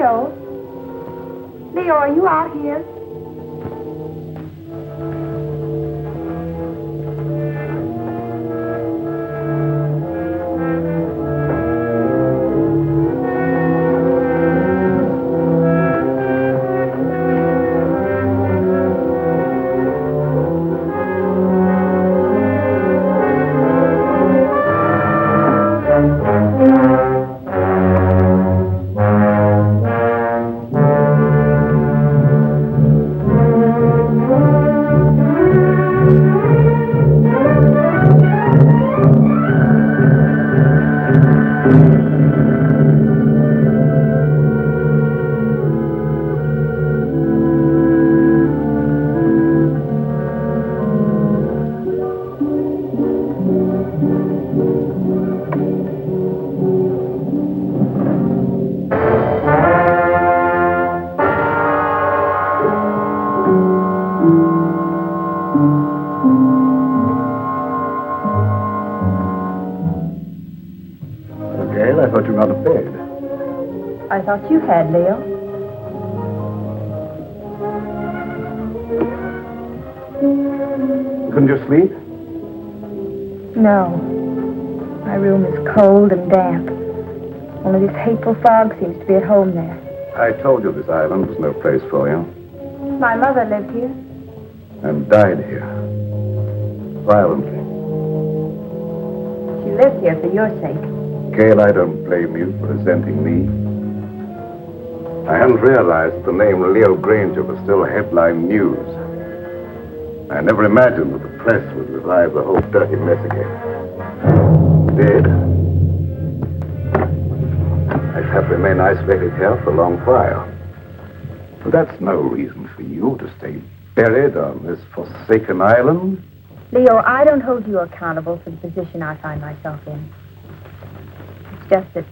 Leo? Leo, are you out here? I thought you were out of bed. I thought you had, Leo. Couldn't you sleep? No. My room is cold and damp. Only this hateful fog seems to be at home there. I told you this island was no place for you. My mother lived here. And died here. Violently. She lived here for your sake. Gail, I don't blame you for resenting me. I hadn't realized the name Leo Granger was still headline news. I never imagined that the press would revive the whole dirty mess again. Did. I'd have to remain isolated here for a long while. But that's no reason for you to stay buried on this forsaken island. Leo, I don't hold you accountable for the position I find myself in. It's just that,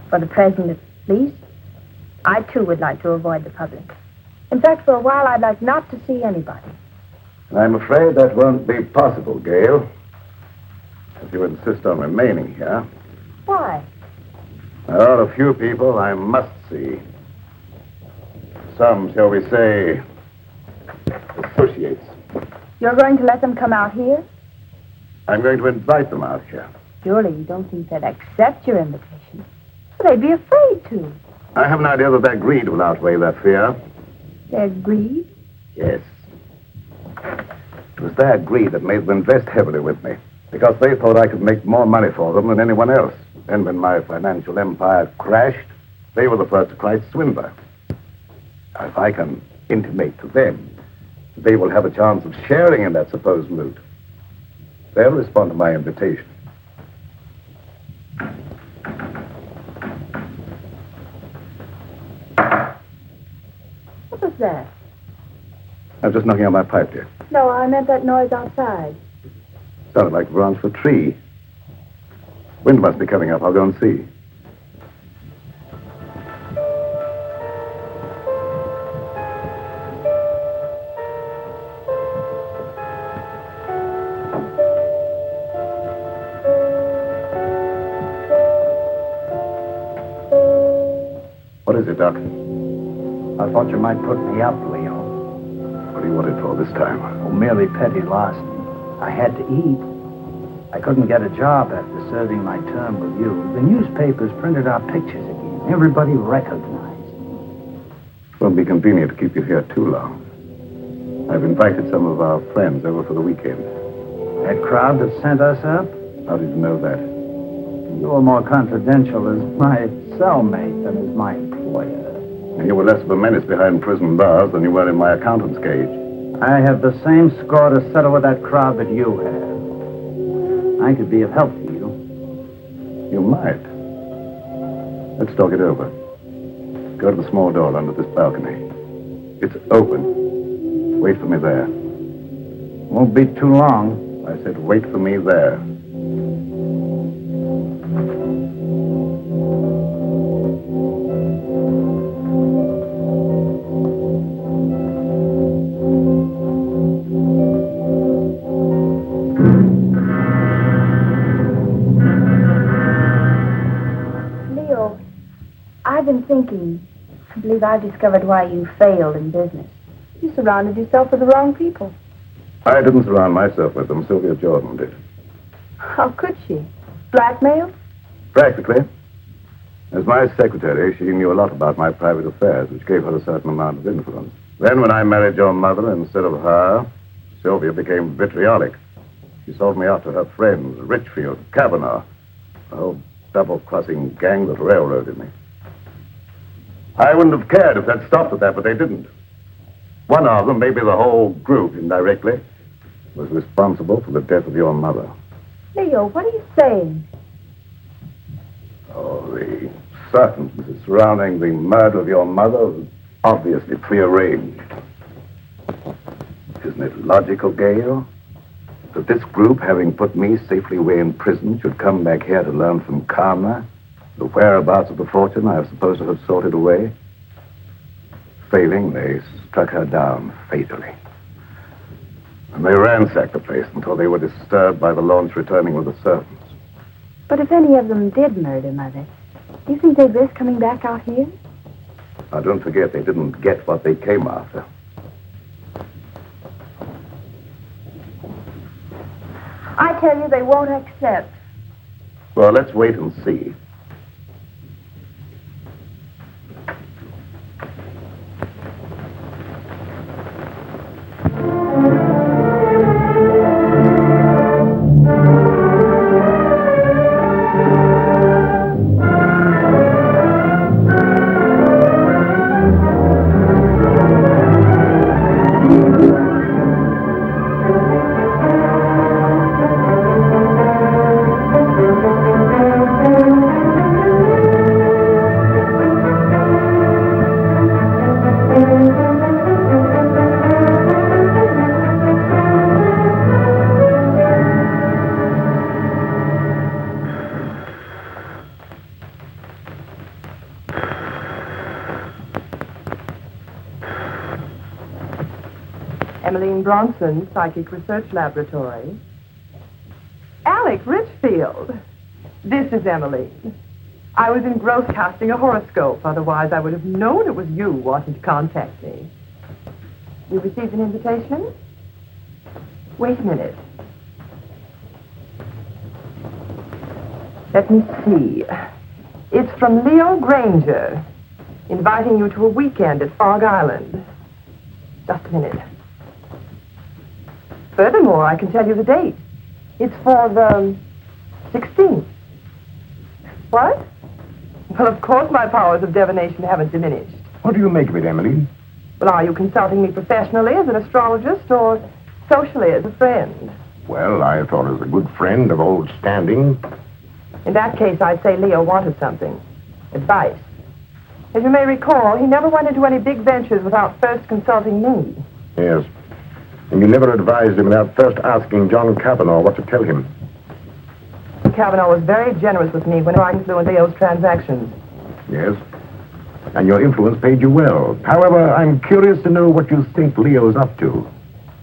for the present at least, I too would like to avoid the public. In fact, for a while, I'd like not to see anybody. I'm afraid that won't be possible, Gail. If you insist on remaining here. Why? There are a few people I must see. Some, shall we say, associates. You're going to let them come out here? I'm going to invite them out here. Surely you don't think they'd accept your invitation. Well, they'd be afraid to. I have an idea that their greed will outweigh that fear. Their greed? Yes. It was their greed that made them invest heavily with me, because they thought I could make more money for them than anyone else. And when my financial empire crashed, they were the first to cry swindler. If I can intimate to them that they will have a chance of sharing in that supposed loot, they'll respond to my invitation. What was that? I was just knocking on my pipe, dear. No, I meant that noise outside. Sounded like the branch of a tree. Wind must be coming up. I'll go and see. What is it, Doc? I thought you might put me up, Leo. What do you want it for this time? Oh, merely petty larceny. I had to eat. I couldn't get a job after serving my term with you. The newspapers printed our pictures again. Everybody recognized. It won't be convenient to keep you here too long. I've invited some of our friends over for the weekend. That crowd that sent us up? How did you know that? You were more confidential as my cellmate than as my employer. And you were less of a menace behind prison bars than you were in my accountant's cage. I have the same score to settle with that crowd that you have. I could be of help to you. You might. Let's talk it over. Go to the small door under this balcony. It's open. Wait for me there. Won't be too long. I said wait for me there. I've been thinking, I believe I've discovered why you failed in business. You surrounded yourself with the wrong people. I didn't surround myself with them. Sylvia Jordan did. How could she? Blackmail? Practically. As my secretary, she knew a lot about my private affairs, which gave her a certain amount of influence. Then when I married your mother instead of her, Sylvia became vitriolic. She sold me out to her friends, Richfield, Kavanaugh, a whole double-crossing gang that railroaded me. I wouldn't have cared if they'd stopped at that, but they didn't. One of them, maybe the whole group indirectly, was responsible for the death of your mother. Leo, what are you saying? Oh, the circumstances surrounding the murder of your mother was obviously prearranged. Isn't it logical, Gail, that this group, having put me safely away in prison, should come back here to learn from Karma the whereabouts of the fortune I was supposed to have sorted away? Failing, they struck her down fatally. And they ransacked the place until they were disturbed by the launch returning with the servants. But if any of them did murder Mother, do you think they'd risk coming back out here? Now, don't forget, they didn't get what they came after. I tell you, they won't accept. Well, let's wait and see. Bronson, Psychic Research Laboratory. Alec Richfield. This is Emmeline. I was engrossed casting a horoscope. Otherwise, I would have known it was you wanting to contact me. You received an invitation? Wait a minute. Let me see. It's from Leo Granger, inviting you to a weekend at Fog Island. Just a minute. Furthermore, I can tell you the date. It's for the 16th. What? Well, of course my powers of divination haven't diminished. What do you make of it, Emily? Well, are you consulting me professionally as an astrologist or socially as a friend? Well, I thought as a good friend of old standing. In that case, I'd say Leo wanted something. Advice. As you may recall, he never went into any big ventures without first consulting me. Yes. And you never advised him without first asking John Kavanaugh what to tell him. Kavanaugh was very generous with me when I influenced Leo's transactions. Yes. And your influence paid you well. However, I'm curious to know what you think Leo's up to.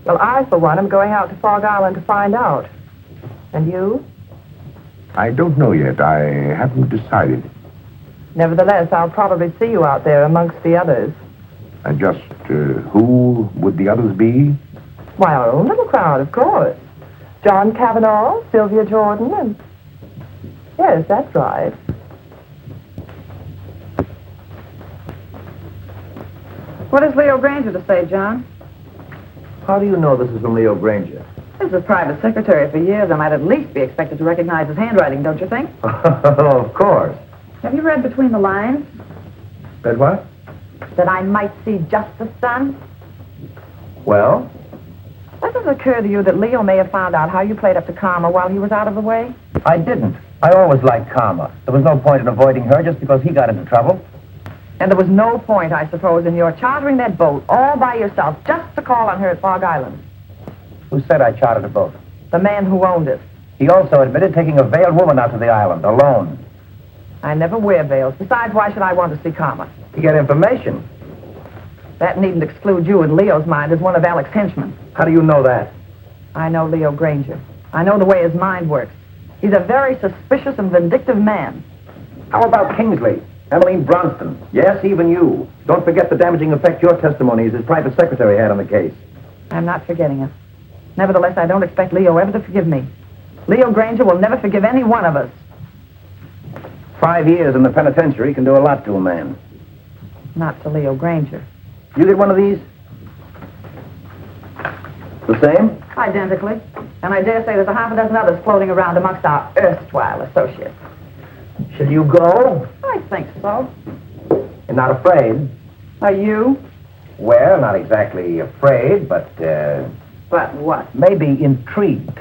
Well, I, for one, am going out to Fog Island to find out. And you? I don't know yet. I haven't decided. Nevertheless, I'll probably see you out there amongst the others. And just who would the others be? Why, our own little crowd, of course. John Kavanaugh, Sylvia Jordan, and... Yes, that's right. What has Leo Granger to say, John? How do you know this is from Leo Granger? This is private secretary for years. I might at least be expected to recognize his handwriting, don't you think? Of course. Have you read between the lines? Read what? That I might see justice done? Well? Does it occur to you that Leo may have found out how you played up to Karma while he was out of the way? I didn't. I always liked Karma. There was no point in avoiding her just because he got into trouble. And there was no point, I suppose, in your chartering that boat all by yourself just to call on her at Fog Island. Who said I chartered a boat? The man who owned it. He also admitted taking a veiled woman out to the island, alone. I never wear veils. Besides, why should I want to see Karma? To get information. That needn't exclude you in Leo's mind as one of Alec's henchmen. How do you know that? I know Leo Granger. I know the way his mind works. He's a very suspicious and vindictive man. How about Kingsley? Emmeline Bronston. Yes, even you. Don't forget the damaging effect your testimony as his private secretary had on the case. I'm not forgetting it. Nevertheless, I don't expect Leo ever to forgive me. Leo Granger will never forgive any one of us. 5 years in the penitentiary can do a lot to a man. Not to Leo Granger. You get one of these? The same? Identically. And I dare say there's a half a dozen others floating around amongst our erstwhile associates. Shall you go? I think so. You're not afraid? Are you? Well, not exactly afraid, but, But what? maybe intrigued.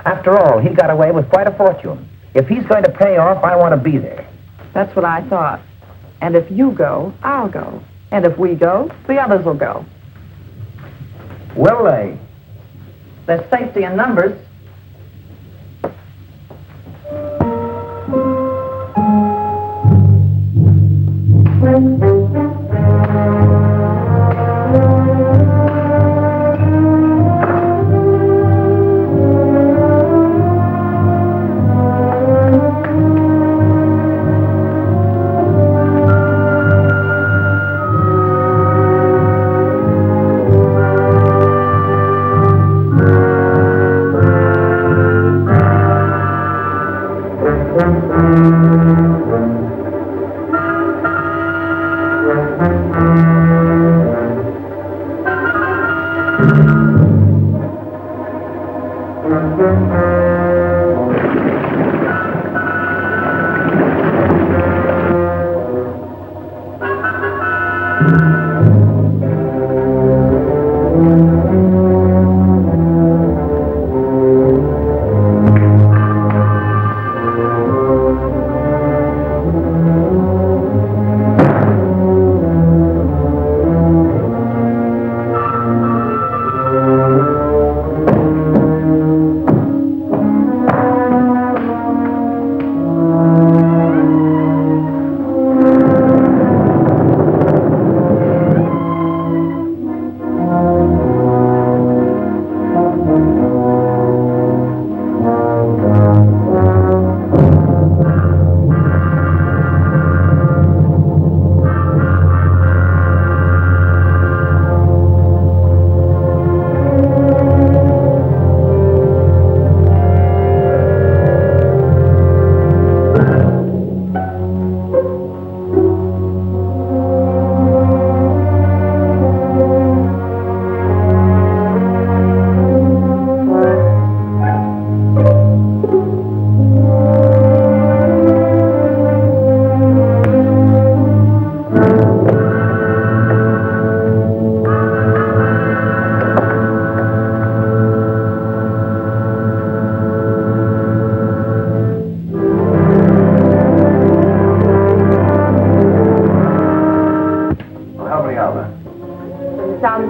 After all, he got away with quite a fortune. If he's going to pay off, I want to be there. That's what I thought. And if you go, I'll go. And if we go, the others will go. Will they? There's safety in numbers.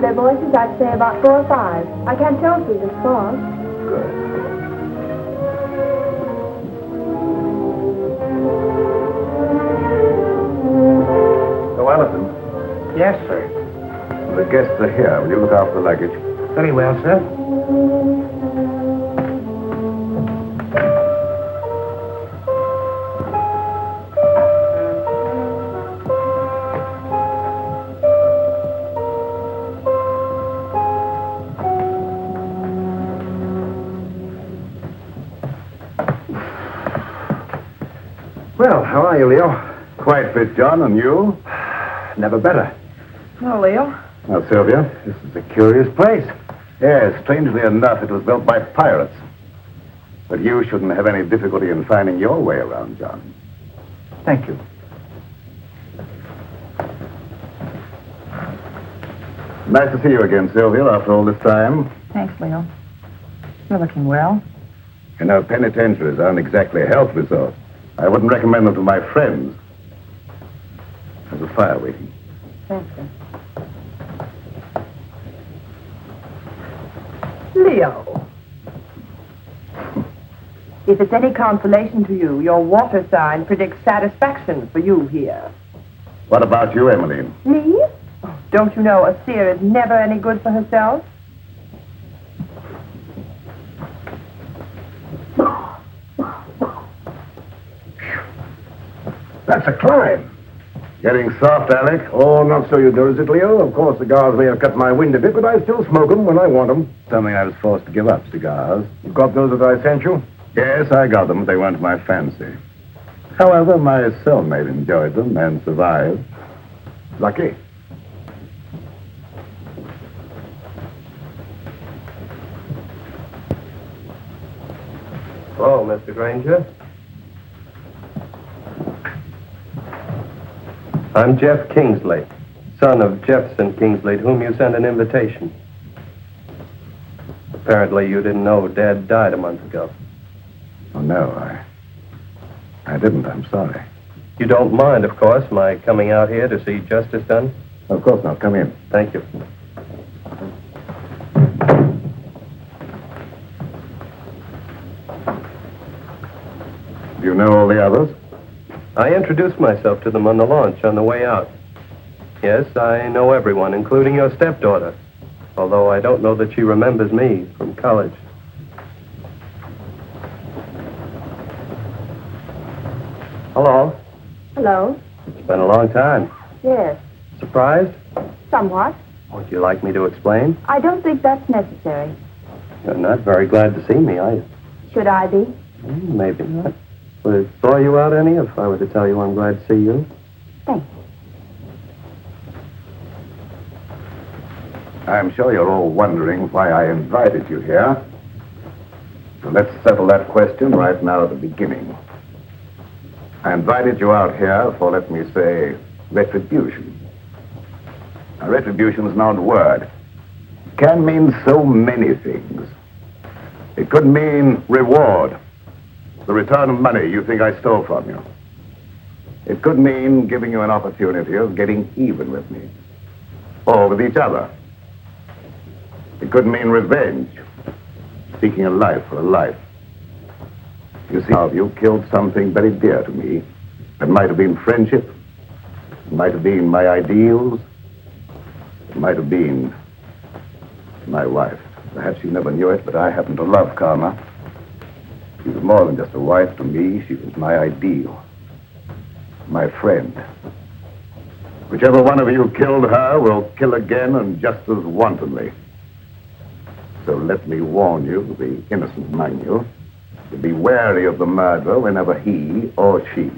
Their voices, I'd say about 4 or 5. I can't tell through this fog. Good. So, Allison. Yes, sir. The guests are here. Will you look after the luggage? Very well, sir. Well, how are you, Leo? Quite fit, John, and you? Never better. No, Leo. Now, Sylvia, this is a curious place. Yes, strangely enough, it was built by pirates. But you shouldn't have any difficulty in finding your way around, John. Thank you. Nice to see you again, Sylvia, after all this time. Thanks, Leo. You're looking well. You know, penitentiaries aren't exactly a health resort. I wouldn't recommend them to my friends. There's a fire waiting. Thank you. Leo. If it's any consolation to you, your water sign predicts satisfaction for you here. What about you, Emmeline? Me? Oh, don't you know a seer is never any good for herself? That's a climb. Getting soft, Alec? Oh, not so you do, is it, Leo? Of course, cigars may have cut my wind a bit, but I still smoke them when I want them. Something I was forced to give up, cigars. You got those that I sent you? Yes, I got them. They weren't my fancy. However, my cellmate enjoyed them and survived. Lucky. Hello, Mr. Granger. I'm Jeff Kingsley, son of Jefferson Kingsley, to whom you sent an invitation. Apparently you didn't know Dad died a month ago. Oh, no, I didn't. I'm sorry. You don't mind, of course, my coming out here to see justice done? Of course not. Come in. Thank you. Do you know all the others? I introduced myself to them on the launch on the way out. Yes, I know everyone, including your stepdaughter, although I don't know that she remembers me from college. Hello. Hello? It's been a long time. Yes. Surprised? Somewhat. Would you like me to explain? I don't think that's necessary. You're not very glad to see me, are you? Should I be? Maybe not. Would it bore you out any if I were to tell you I'm glad to see you? Thank you. I'm sure you're all wondering why I invited you here. So let's settle that question right now at the beginning. I invited you out here for, let me say, retribution. Now, retribution is an odd word. It can mean so many things. It could mean reward, the return of money you think I stole from you. It could mean giving you an opportunity of getting even with me, or with each other. It could mean revenge, seeking a life for a life. You see, how you killed something very dear to me. It might have been friendship. It might have been my ideals. It might have been my wife. Perhaps you never knew it, but I happen to love Karma. She was more than just a wife to me. She was my ideal, my friend. Whichever one of you killed her will kill again and just as wantonly. So let me warn you, the innocent among you, to be wary of the murderer whenever he or she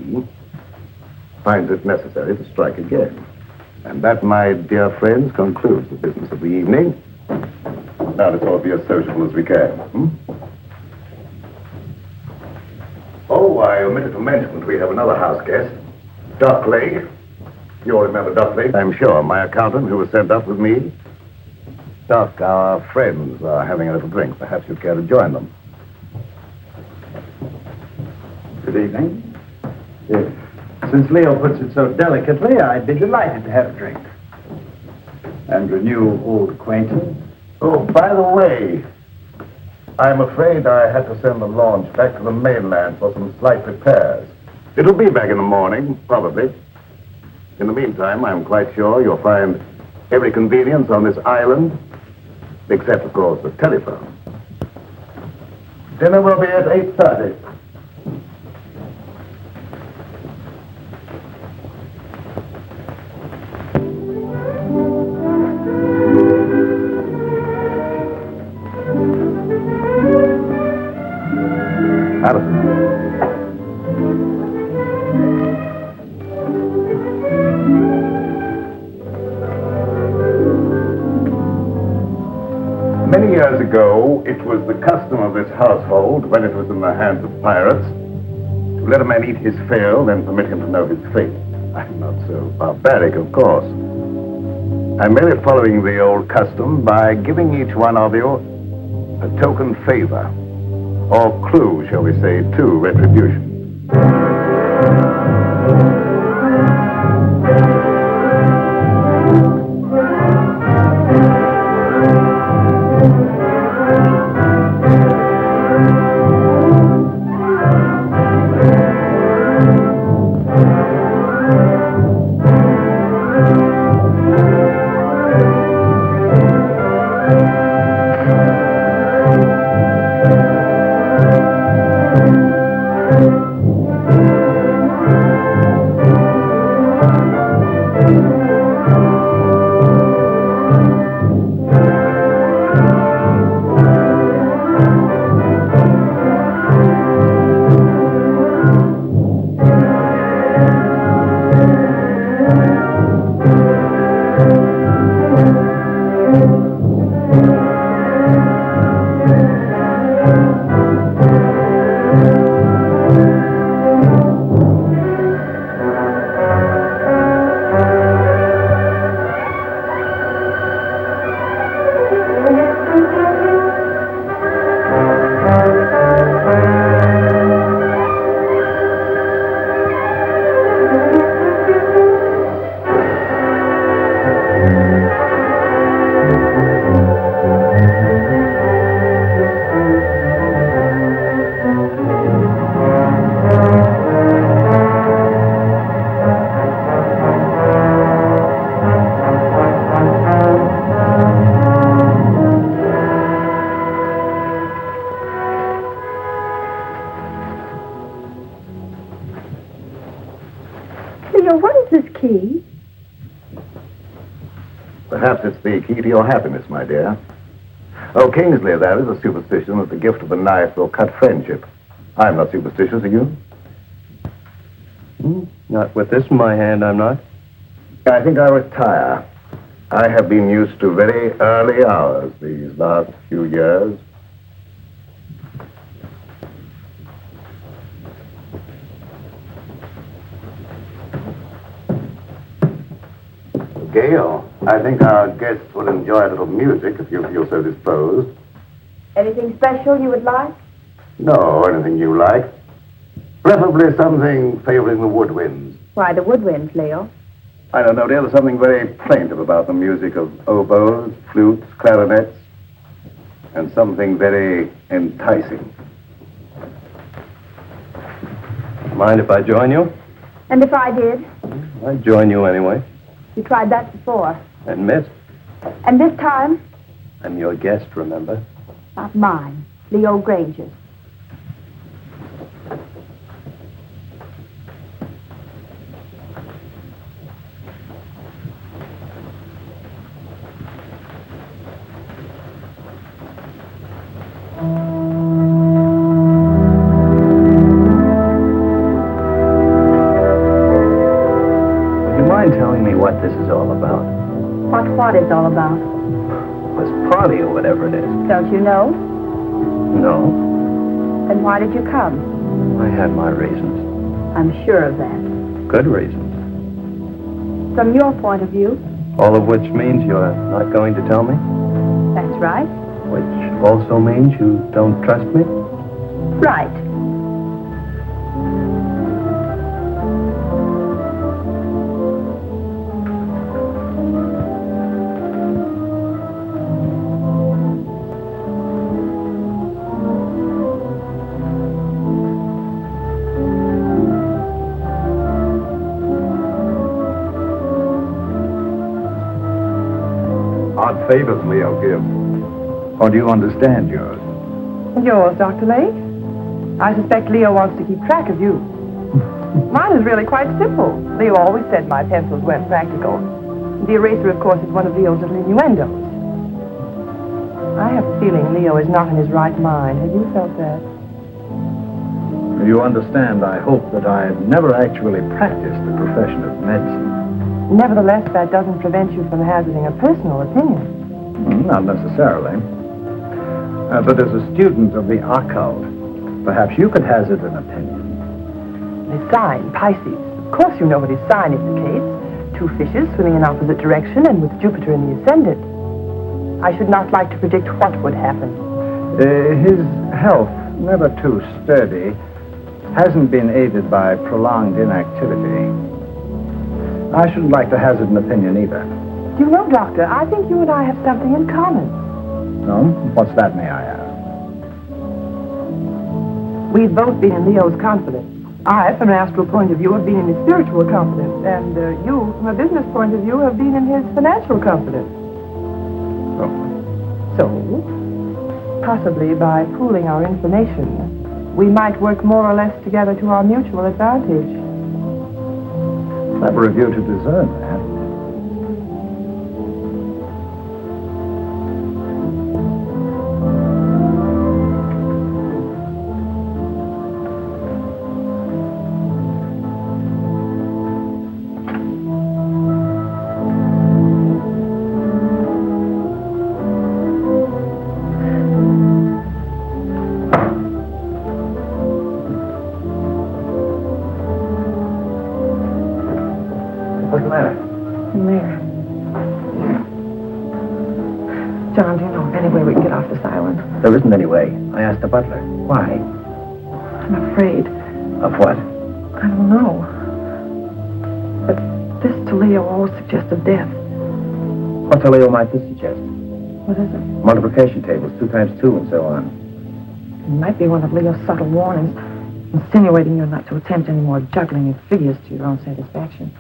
finds it necessary to strike again. And that, my dear friends, concludes the business of the evening. Now let's all be as sociable as we can. Oh, I omitted to mention that we have another house guest, Doc Lake. You all remember Doc Lake? I'm sure. My accountant who was sent up with me. Doc, our friends are having a little drink. Perhaps you'd care to join them. Good evening. Yes. Since Leo puts it so delicately, I'd be delighted to have a drink. And renew old acquaintance. Oh, by the way, I'm afraid I had to send the launch back to the mainland for some slight repairs. It'll be back in the morning, probably. In the meantime, I'm quite sure you'll find every convenience on this island, except, of course, the telephone. Dinner will be at 8:30. Many years ago, it was the custom of this household, when it was in the hands of pirates, to let a man eat his fill, then permit him to know his fate. I'm not so barbaric, of course. I'm merely following the old custom by giving each one of you a token favor, or clue, shall we say, to retribution. Leo, what is this key? Perhaps it's the key to your happiness, my dear. Oh, Kingsley, that is a superstition that the gift of a knife will cut friendship. I'm not superstitious, are you? Not with this in my hand, I'm not. I think I'll retire. I have been used to very early hours these last few years. Gail, I think our guests will enjoy a little music if you feel so disposed. Anything special you would like? No, anything you like. Preferably something favoring the woodwinds. Why, the woodwinds, Leo. I don't know, dear. There's something very plaintive about the music of oboes, flutes, clarinets, and something very enticing. Mind if I join you? And if I did? I'd join you anyway. You tried that before. And missed. And this time? I'm your guest, remember? Not mine. Leo Granger's. Telling me what this is all about. What it's all about? This party or whatever it is. Don't you know? No. Then why did you come? I had my reasons. I'm sure of that. Good reasons. From your point of view? All of which means you're not going to tell me? That's right. Which also means you don't trust me? Right. Odd favors Leo gives. Or do you understand yours? Yours, Dr. Lake? I suspect Leo wants to keep track of you. Mine is really quite simple. Leo always said my pencils weren't practical. The eraser, of course, is one of Leo's little innuendos. I have a feeling Leo is not in his right mind. Have you felt that? You understand, I hope that I've never actually practiced the profession of medicine. Nevertheless, that doesn't prevent you from hazarding a personal opinion. Not necessarily. But as a student of the occult, perhaps you could hazard an opinion. The sign, Pisces. Of course you know what his sign indicates. Two fishes swimming in opposite direction and with Jupiter in the ascendant. I should not like to predict what would happen. His health, never too sturdy, hasn't been aided by prolonged inactivity. I shouldn't like to hazard an opinion either. You know, Doctor, I think you and I have something in common. No? What's that, may I ask? We've both been in Leo's confidence. I, from an astral point of view, have been in his spiritual confidence, and you, from a business point of view, have been in his financial confidence. Oh. So, possibly by pooling our information, we might work more or less together to our mutual advantage. Clever of you to discern that. What's the matter? Mayor. John, do you know of any way we can get off this island? There isn't any way. I asked the butler. Why? I'm afraid. Of what? I don't know. But this to Leo always suggested death. What to Leo might this suggest? What is it? Multiplication tables, 2 times 2, and so on. It might be one of Leo's subtle warnings, insinuating you're not to attempt any more juggling of figures to your own satisfaction.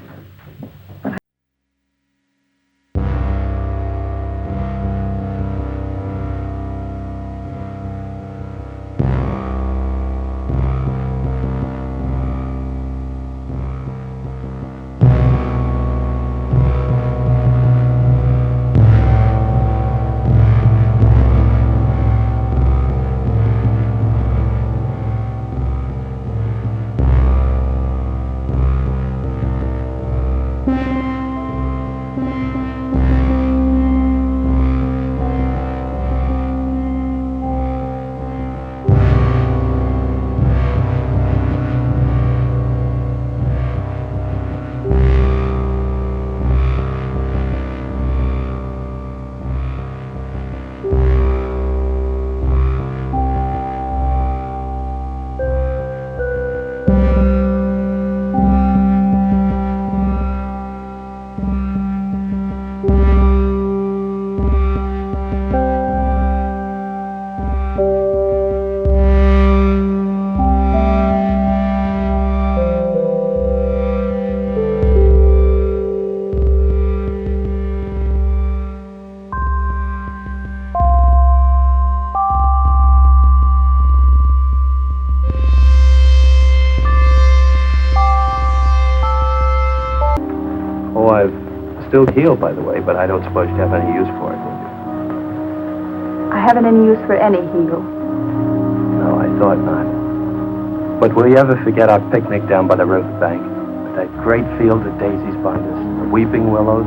know I've still healed, by the way, but I don't suppose you'd have any use for it, would you? I haven't any use for any heel. No, I thought not. But will you ever forget our picnic down by the riverbank? With that great field of daisies behind us, the weeping willows?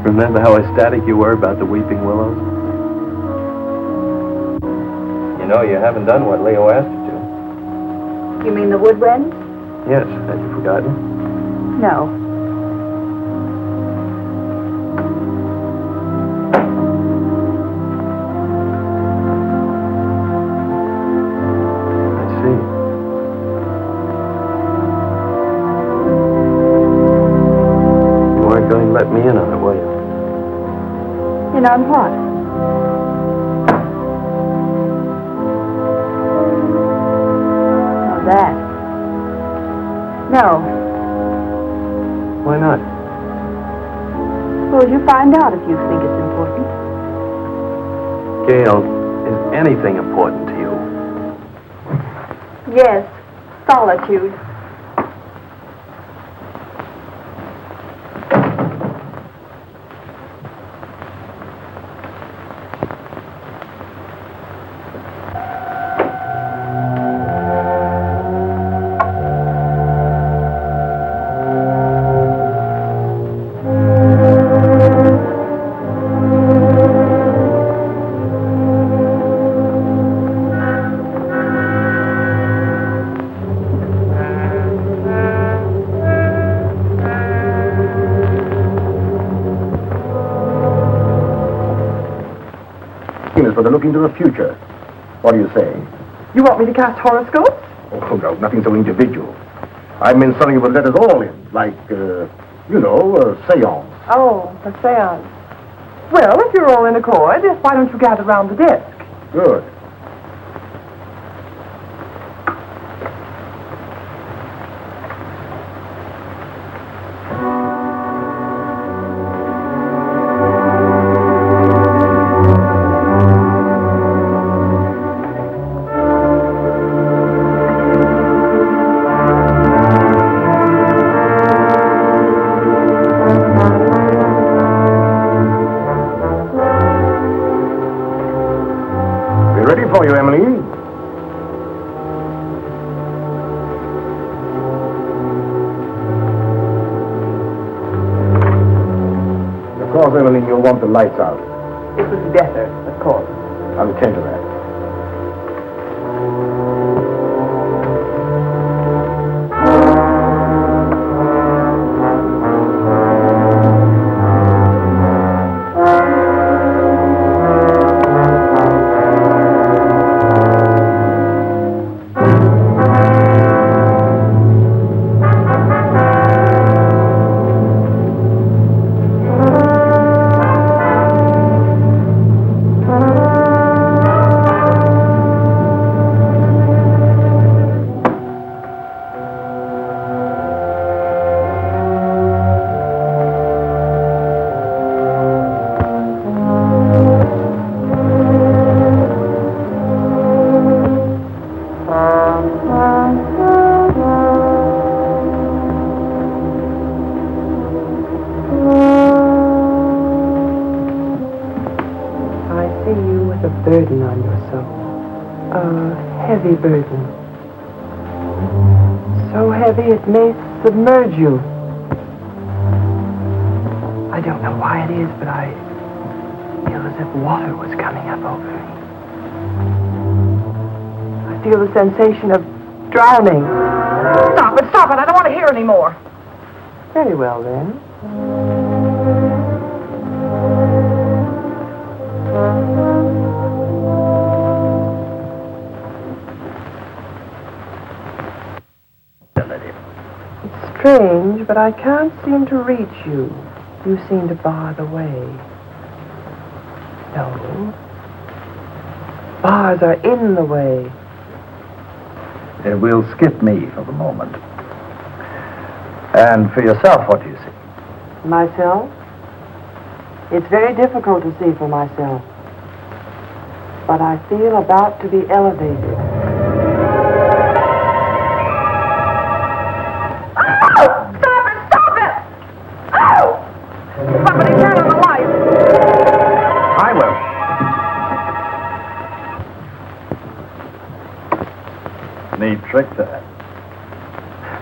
Remember how ecstatic you were about the weeping willows? You know, you haven't done what Leo asked you to. You mean the woodwind? Yes, had you forgotten? No. I see. You weren't going to let me in on it, were you? In on what? Oh, that. No. Why not? Suppose you find out if you think it's important. Gail, is anything important to you? Yes. Solitude. For the look into the future. What do you say? You want me to cast horoscopes? Oh, no, nothing so individual. I meant something that would let us all in, like, a seance. Oh, a seance. Well, if you're all in accord, why don't you gather round the desk? Good. For you, Emily. Of course, Emily, you'll want the lights out. It would be better, of course. I'll attend to that. Burden on your soul. A heavy burden. So heavy it may submerge you. I don't know why it is, but I feel as if water was coming up over me. I feel the sensation of drowning. Stop it, stop it. I don't want to hear any more. Very well, then. Strange, but I can't seem to reach you. You seem to bar the way. No. Bars are in the way. We'll skip me for the moment. And for yourself, what do you see? Myself? It's very difficult to see for myself. But I feel about to be elevated.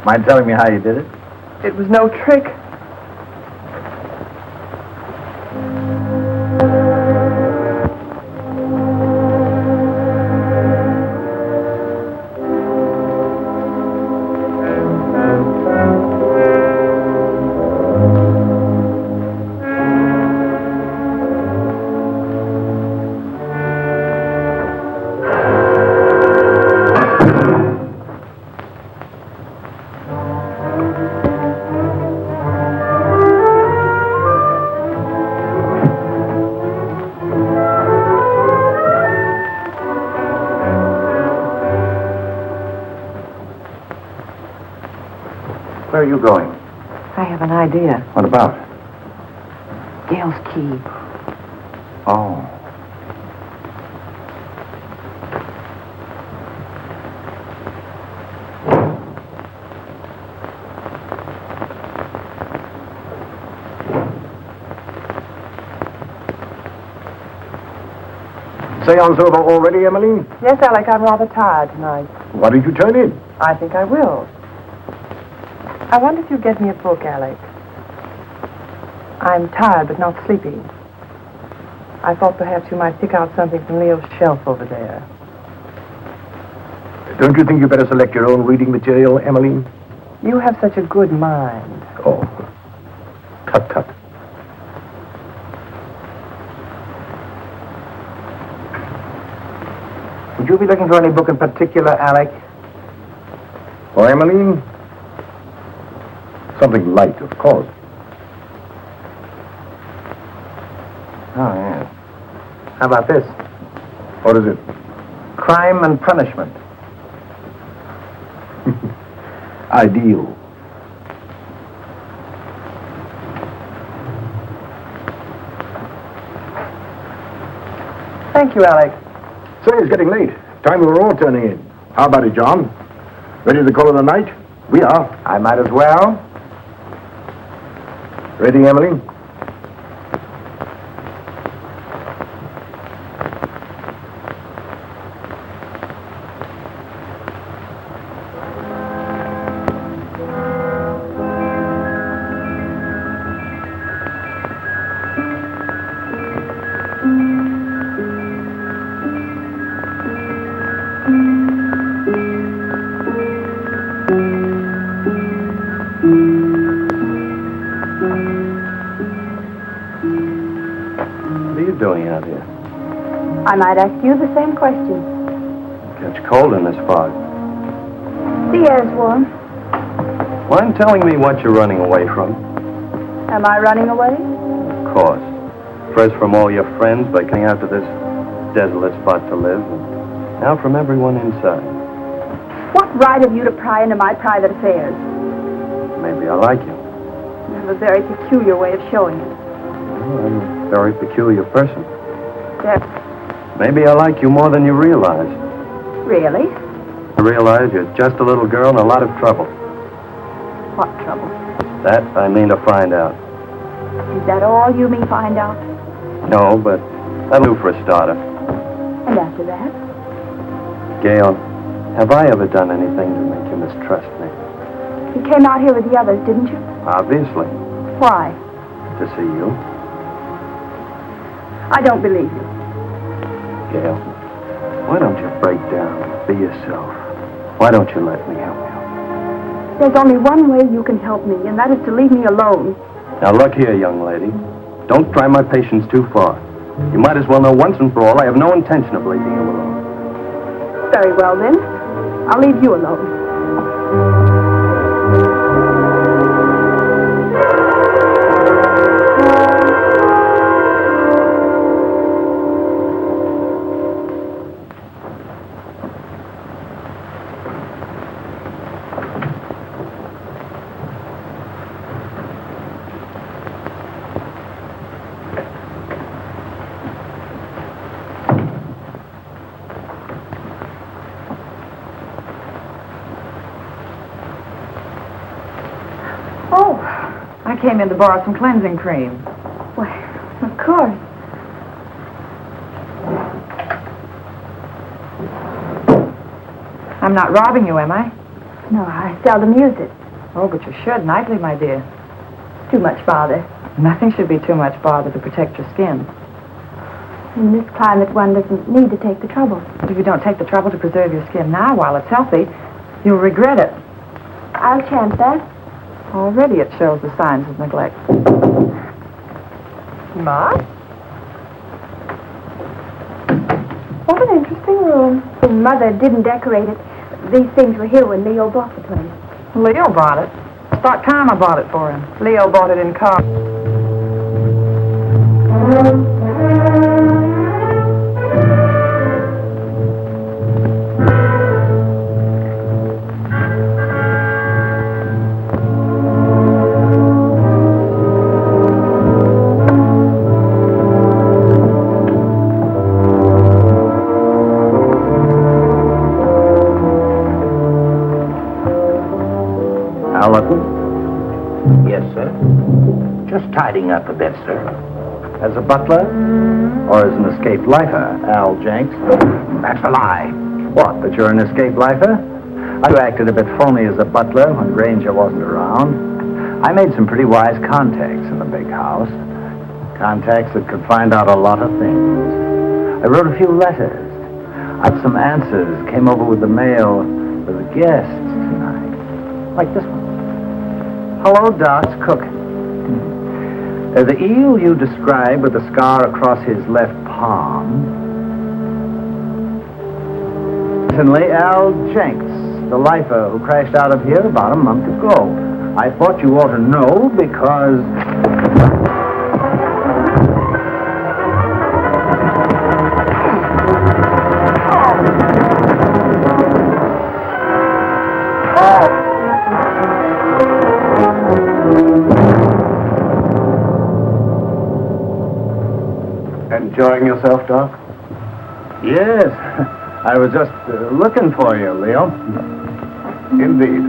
Mind telling me how you did it? It was no trick. Where are you going? I have an idea. What about? Gail's key. Oh. Seance over already, Emily? Yes, Alec, I'm rather tired tonight. Why did you turn in? I think I will. I wonder if you'd get me a book, Alec. I'm tired but not sleepy. I thought perhaps you might pick out something from Leo's shelf over there. Don't you think you better select your own reading material, Emily? You have such a good mind. Oh. Cut. Would you be looking for any book in particular, Alec? Oh, Emily? Something light, of course. Oh, yeah. How about this? What is it? Crime and Punishment. Ideal. Thank you, Alec. Say, it's getting late. Time we were all turning in. How about it, John? Ready to call it a night? We are. I might as well. Ready, Emily? What are you doing out here? I might ask you the same question. Catch cold in this fog. The air's warm. Mind telling me what you're running away from? Am I running away? Of course. First from all your friends by coming out to this desolate spot to live, and now from everyone inside. What right have you to pry into my private affairs? Maybe I like you. You have a very peculiar way of showing it. Well, I'm a very peculiar person. There. Maybe I like you more than you realize. Really? I realize you're just a little girl in a lot of trouble. What trouble? That I mean to find out. Is that all you mean find out? No, but that'll do for a starter. And after that? Gail, have I ever done anything to make you mistrust me? You came out here with the others, didn't you? Obviously. Why? To see you. I don't believe you. Gail, why don't you break down and be yourself? Why don't you let me help you? There's only one way you can help me, and that is to leave me alone. Now look here, young lady. Don't try my patience too far. You might as well know once and for all I have no intention of leaving you alone. Very well, then. I'll leave you alone. Oh, I came in to borrow some cleansing cream. Why, of course. I'm not robbing you, am I? No, I seldom use it. Oh, but you should nightly, my dear. Too much bother. Nothing should be too much bother to protect your skin. In this climate, one doesn't need to take the trouble. But if you don't take the trouble to preserve your skin now while it's healthy, you'll regret it. I'll chance that. Already it shows the signs of neglect. Ma? What an interesting room. Mother didn't decorate it. These things were here when Leo bought the place. Leo bought it. I thought Karma bought it for him. Leo bought it in car. Yes, sir. Just tidying up a bit, sir. As a butler? Or as an escaped lifer, Al Jenks? That's a lie. What, that you're an escaped lifer? You acted a bit phony as a butler when Granger wasn't around. I made some pretty wise contacts in the big house. Contacts that could find out a lot of things. I wrote a few letters. Got some answers. Came over with the mail for the guests tonight. Like this one. Hello, Doc. It's cooking. The eel you described with the scar across his left palm. Recently, Al Jenks, the lifer who crashed out of here about a month ago. I thought you ought to know because... Enjoying yourself, Doc? Yes. I was just looking for you, Leo. Indeed.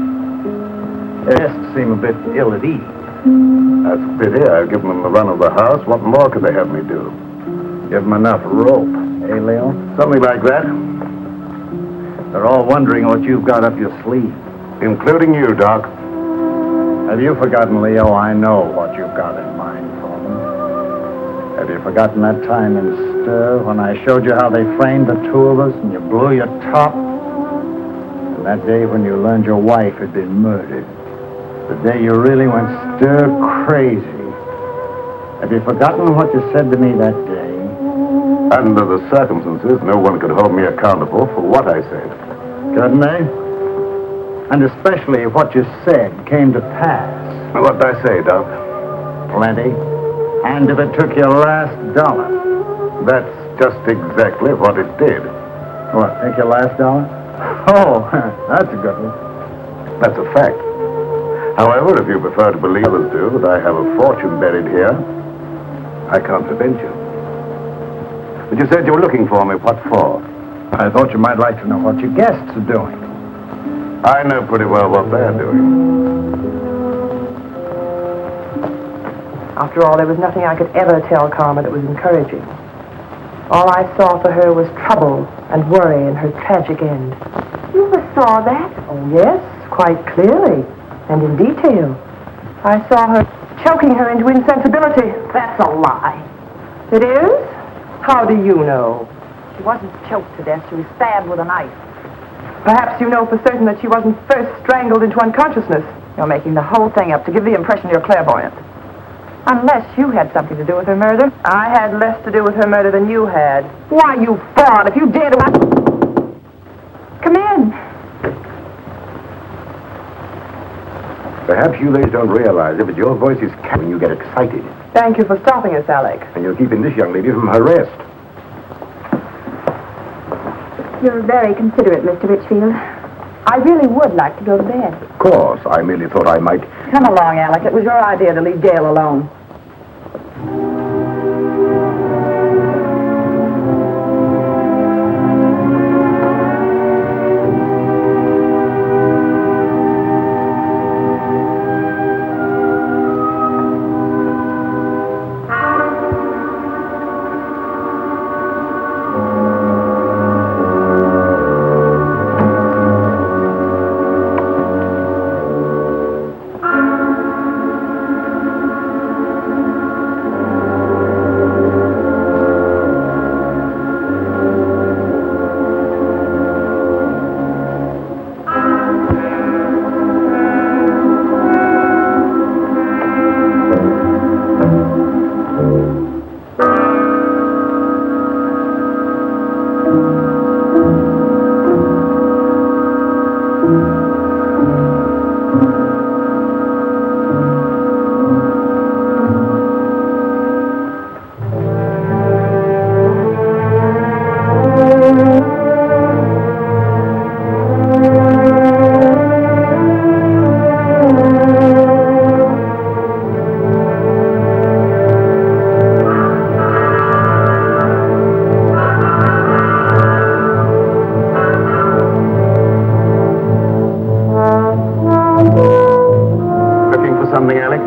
The guests seem a bit ill at ease. That's a pity. I've given them the run of the house. What more could they have me do? Give them enough rope, eh, Leo? Something like that. They're all wondering what you've got up your sleeve. Including you, Doc. Have you forgotten, Leo? I know what you've got in mind for them. Have you forgotten that time in Stir when I showed you how they framed the two of us and you blew your top? And that day when you learned your wife had been murdered. The day you really went stir crazy. Have you forgotten what you said to me that day? Under the circumstances, no one could hold me accountable for what I said. Couldn't they? And especially if what you said came to pass. What did I say, Doc? Plenty. And if it took your last dollar. That's just exactly what it did. What, take your last dollar? Oh, that's a good one. That's a fact. However, if you prefer to believe others do that I have a fortune buried here, I can't prevent you. But you said you were looking for me. What for? I thought you might like to know what your guests are doing. I know pretty well what they're doing. After all, there was nothing I could ever tell Karma that was encouraging. All I saw for her was trouble and worry and her tragic end. You ever saw that? Oh, yes, quite clearly, and in detail. I saw her choking her into insensibility. That's a lie. It is? How do you know? She wasn't choked to death. She was stabbed with a knife. Perhaps you know for certain that she wasn't first strangled into unconsciousness. You're making the whole thing up to give the impression you're clairvoyant. Unless you had something to do with her murder. I had less to do with her murder than you had. Why, you fraud, if you dared to... Come in. Perhaps you ladies don't realize it, but your voice is when you get excited. Thank you for stopping us, Alec. And you're keeping this young lady from her rest. You're very considerate, Mr. Richfield. I really would like to go to bed. Of course, I merely thought I might... Come along, Alec. It was your idea to leave Gail alone. something, Alec?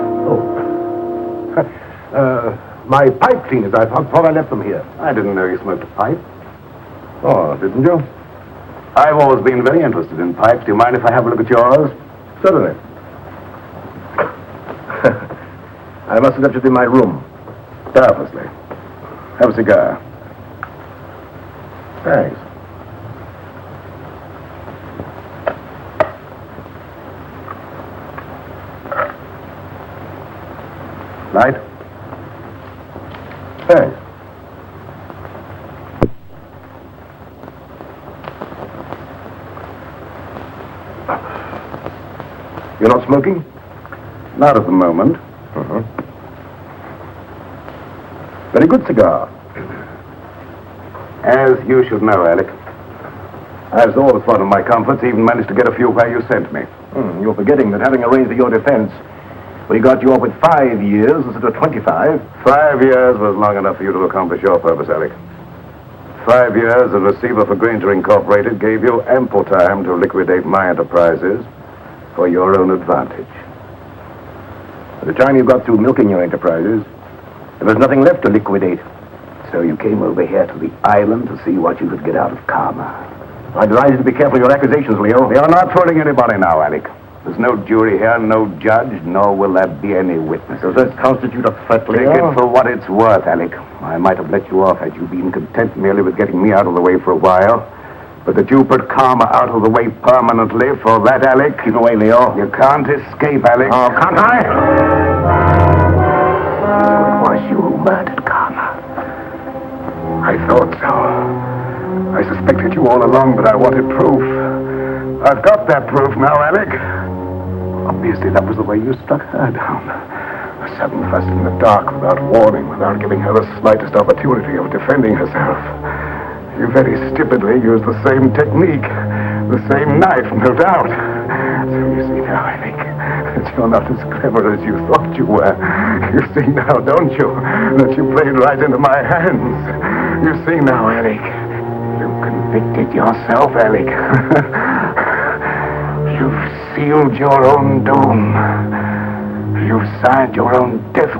My pipe cleaners. I thought I left them here. I didn't know you smoked a pipe. Oh, didn't you? I've always been very interested in pipes. Do you mind if I have a look at yours? Certainly. I must have left it in my room. Doubtlessly. Have a cigar. Thanks. Light? Thanks. You're not smoking? Not at the moment. Uh-huh. Very good cigar. As you should know, Alec, I've always thought of my comforts, even managed to get a few where you sent me. You're forgetting that having arranged for your defense, we got you off with 5 years instead of 25. 5 years was long enough for you to accomplish your purpose, Alec. 5 years as receiver for Granger Incorporated gave you ample time to liquidate my enterprises for your own advantage. By the time you got through milking your enterprises, there was nothing left to liquidate. So you came over here to the island to see what you could get out of karma. I advise you to be careful of your accusations, Leo. You're not fooling anybody now, Alec. There's no jury here, no judge, nor will there be any witnesses. Does that constitute a threat, Leo? Take it for what it's worth, Alec. I might have let you off had you been content merely with getting me out of the way for a while. But that you put karma out of the way permanently, for that, Alec... Keep away, Leo. You can't escape, Alec. Oh, can't I? So it was you who murdered karma. I thought so. I suspected you all along, but I wanted proof. I've got that proof now, Alec. Obviously, that was the way you struck her down. A sudden fuss in the dark, without warning, without giving her the slightest opportunity of defending herself. You very stupidly used the same technique, the same knife, no doubt. So you see now, Alec, that you're not as clever as you thought you were. You see now, don't you, that you played right into my hands. You see now, Alec, you convicted yourself, Alec. You've sealed your own doom. You've signed your own death.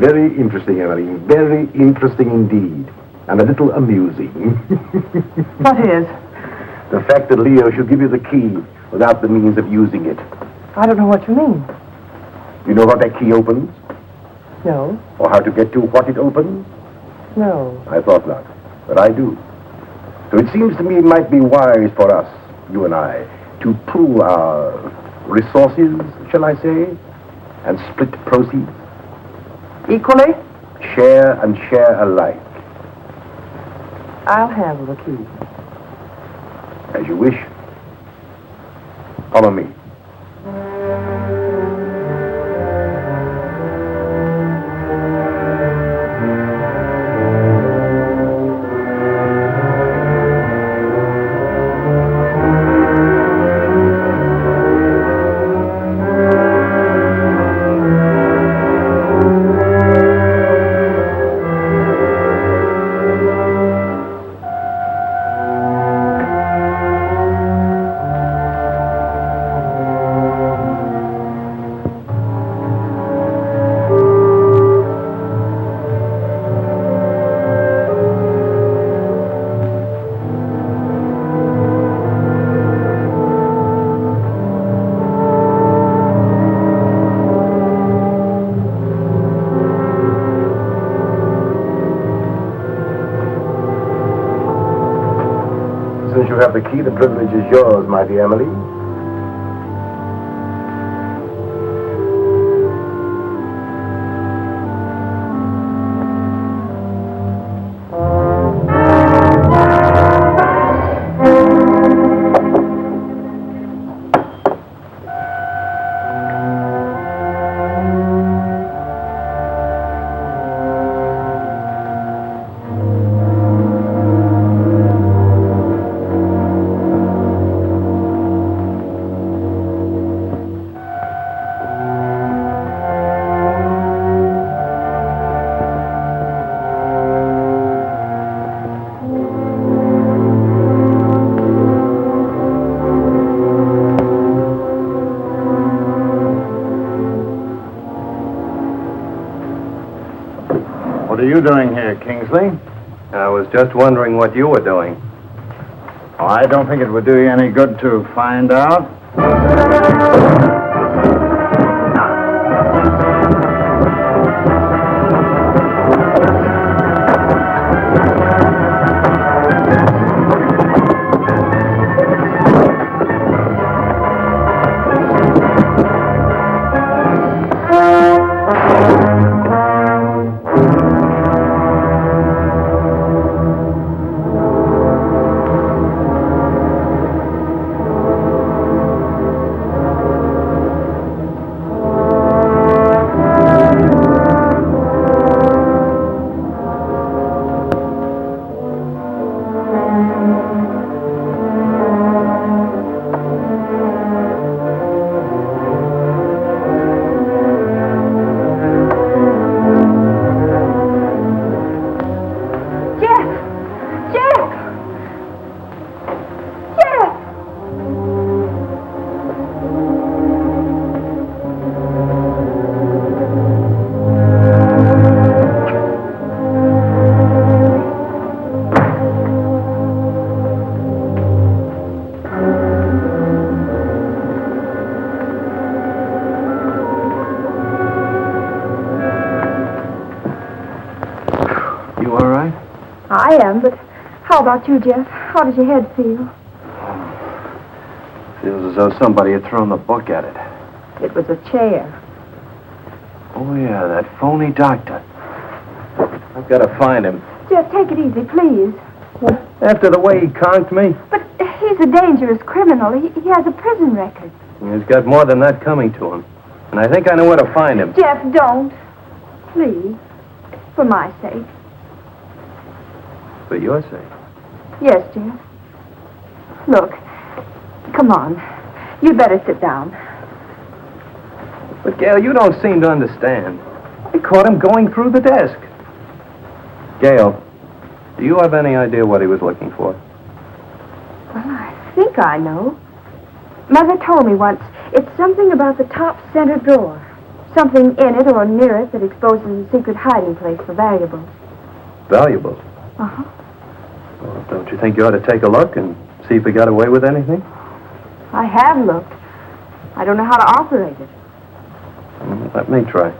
very interesting, Emily. Very interesting indeed. And a little amusing. What is? The fact that Leo should give you the key without the means of using it. I don't know what you mean. You know what that key opens? No. Or how to get to what it opens? No. I thought not. But I do. So it seems to me it might be wise for us, you and I, to pool our resources, shall I say, and split proceeds. Equally? Share and share alike. I'll handle the key. As you wish. Follow me. Since you have the key, the privilege is yours, mighty Emily. What are you doing here, Kingsley? I was just wondering what you were doing. Oh, I don't think it would do you any good to find out. You all right? I am, but how about you, Jeff? How does your head feel? Feels as though somebody had thrown the book at it. It was a chair. Oh, yeah, that phony doctor. I've got to find him. Jeff, take it easy, please. After the way he conked me, But he's a dangerous criminal. He has a prison record. he's got more than that coming to him. And I think I know where to find him. Jeff, don't. Please. For my sake. For your sake. Yes, Jeff. Look. Come on. You'd better sit down. But, Gail, you don't seem to understand. I caught him going through the desk. Gail, do you have any idea what he was looking for? Well, I think I know. Mother told me once. It's something about the top center drawer. Something in it or near it that exposes a secret hiding place for valuables. Valuables? Uh-huh. Well, don't you think you ought to take a look and see if he got away with anything? I have looked. I don't know how to operate it. Well, let me try.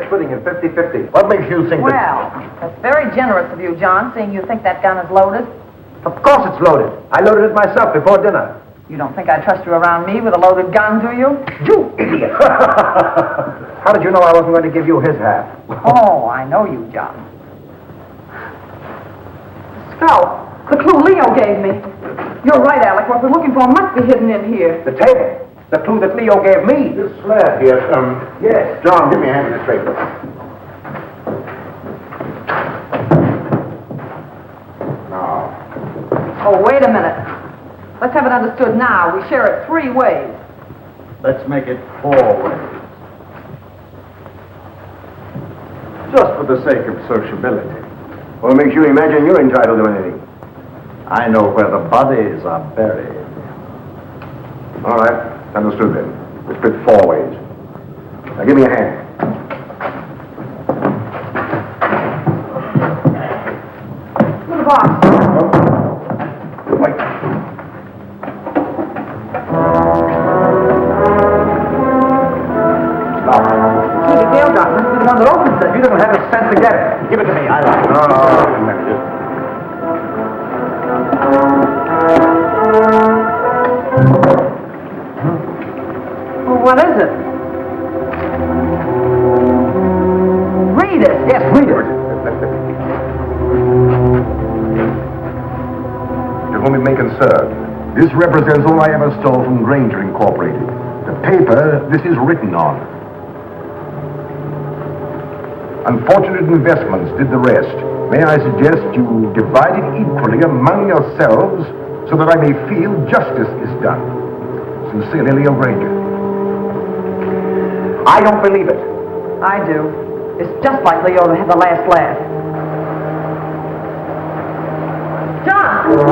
Splitting it 50-50. What makes you think Well, that's very generous of you, John, seeing you think that gun is loaded. Of course it's loaded. I loaded it myself before dinner. You don't think I trust you around me with a loaded gun, do you? You idiot! How did you know I wasn't going to give you his half? Oh, I know you, John. Scout, the clue Leo gave me. You're right, Alec. What we're looking for must be hidden in here. The table. The clue that Leo gave me. This slab here, Yes. John, give me a hand with this paper. Now. Oh, wait a minute. Let's have it understood now. We share it 3 ways. Let's make it 4 ways. Just for the sake of sociability. What makes you imagine you're entitled to anything? I know where the bodies are buried. All right. Understood then. We split 4 ways. Now give me a hand. Little box. Wait. Stop. Maybe Dale got must be the one that opens it. You don't have a cent to get it. Give it to me. I like it. No. What is it? Read it. Yes, read it. To whom it may concern, this represents all I ever stole from Granger Incorporated. The paper this is written on. Unfortunate investments did the rest. May I suggest you divide it equally among yourselves so that I may feel justice is done. Sincerely, Leo Granger. I don't believe it. I do. It's just like Leo to have the last laugh. John, look!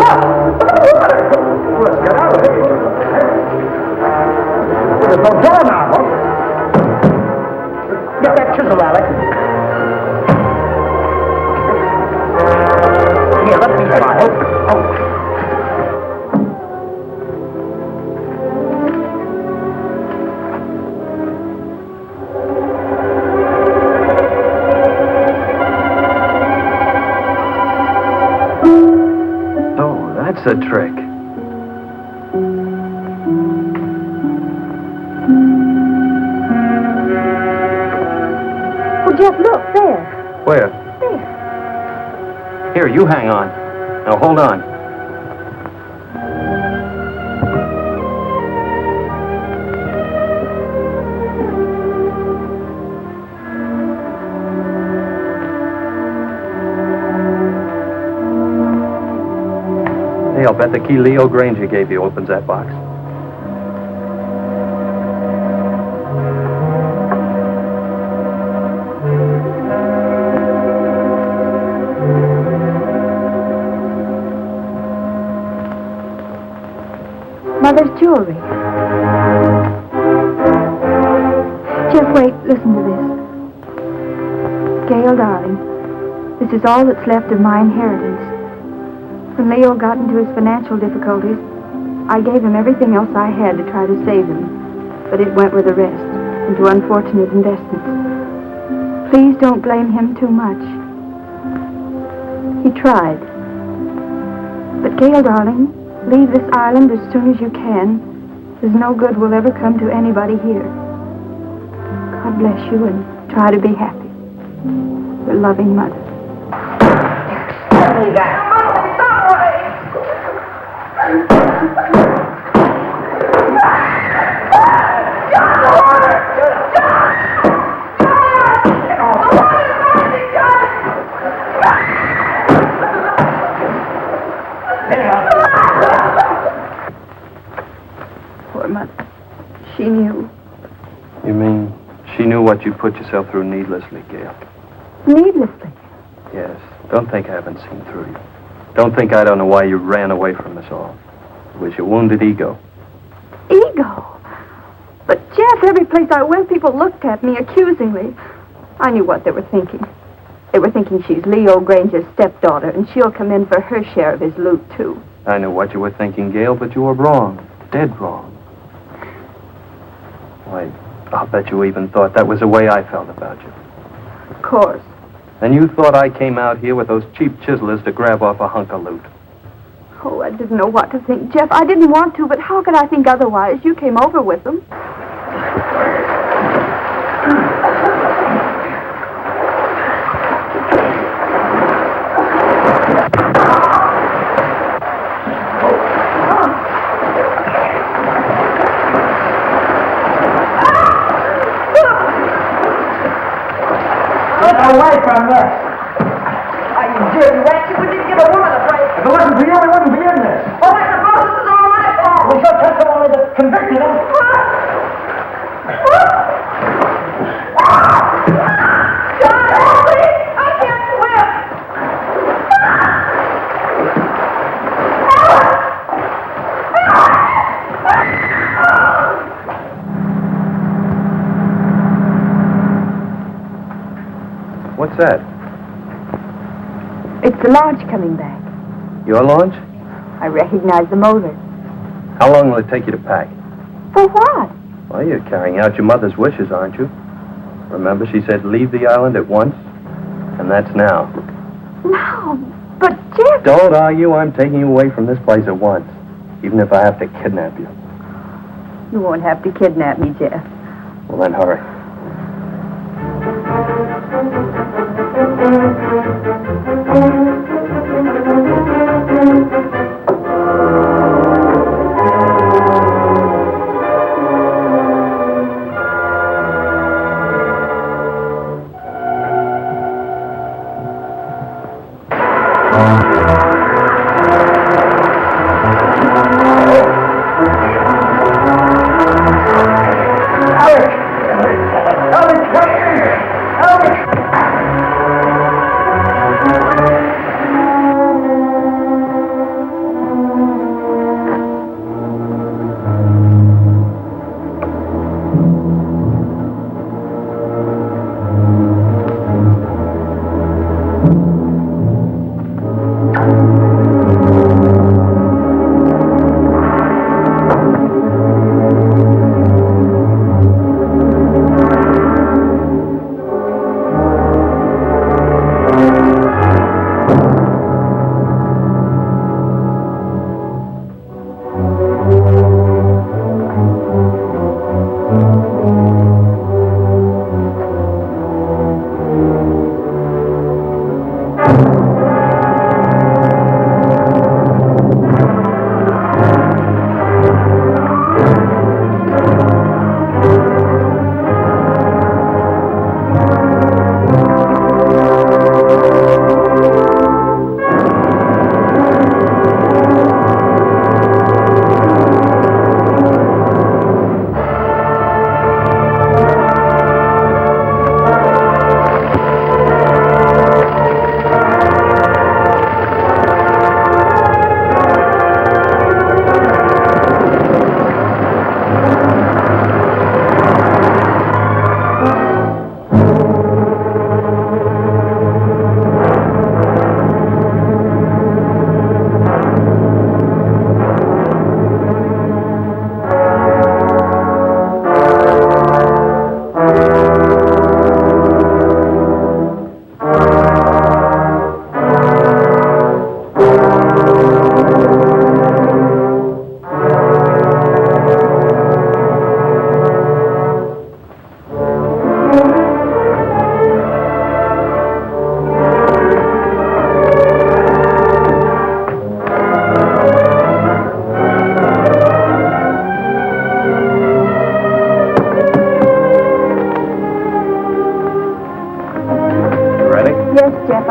Let's get out of here. There's no door now, huh? Get that chisel, Alec. Here, let me try. Oh. That's a trick. Well, Jeff, look, there. Where? There. Here, you hang on. Now, hold on. Hey, I'll bet the key Leo Granger gave you opens that box. Mother's jewelry. Jeff, wait, listen to this. Gail, darling, this is all that's left of my inheritance. When Leo got into his financial difficulties, I gave him everything else I had to try to save him, but it went with the rest, into unfortunate investments. Please don't blame him too much. He tried. But Gail, darling, leave this island as soon as you can. There's no good will ever come to anybody here. God bless you and try to be happy. Your loving mother. Poor mother. She knew. You mean she knew what you put yourself through needlessly, Gail? Needlessly. Yes. Don't think I haven't seen through you. Don't think I don't know why you ran away from us all. It was your wounded ego. Ego? But, Jeff, every place I went, people looked at me accusingly. I knew what they were thinking. They were thinking she's Leo Granger's stepdaughter, and she'll come in for her share of his loot, too. I knew what you were thinking, Gail, but you were wrong. Dead wrong. Why, I'll bet you even thought that was the way I felt about you. Of course. And you thought I came out here with those cheap chiselers to grab off a hunk of loot. Oh, I didn't know what to think, Jeff. I didn't want to, but how could I think otherwise? You came over with them. Get away from this! You dirty rat, you wouldn't even give a woman a break. If it wasn't for you, we wouldn't be in this. Well, I suppose this is all my fault. We shall testimony that convicted him. John, help me! I can't swim! What's that? It's the launch coming back. Your launch? I recognize the motor. How long will it take you to pack? For what? Well, you're carrying out your mother's wishes, aren't you? Remember, she said leave the island at once? And that's now. No, but Jeff... Don't argue. I'm taking you away from this place at once. Even if I have to kidnap you. You won't have to kidnap me, Jeff. Well, then hurry.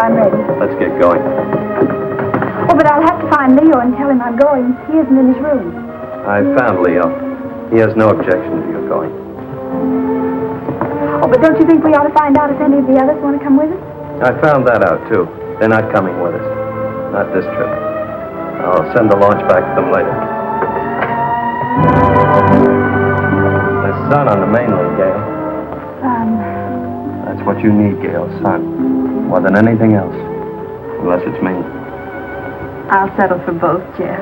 I'm ready. Let's get going. Oh, but I'll have to find Leo and tell him I'm going. He isn't in his room. I found Leo. He has no objection to your going. Oh, but don't you think we ought to find out if any of the others want to come with us? I found that out, too. They're not coming with us. Not this trip. I'll send the launch back to them later. There's sun on the mainland, Gail. That's what you need, Gail, sun. More than anything else. Unless it's me. I'll settle for both, Jeff.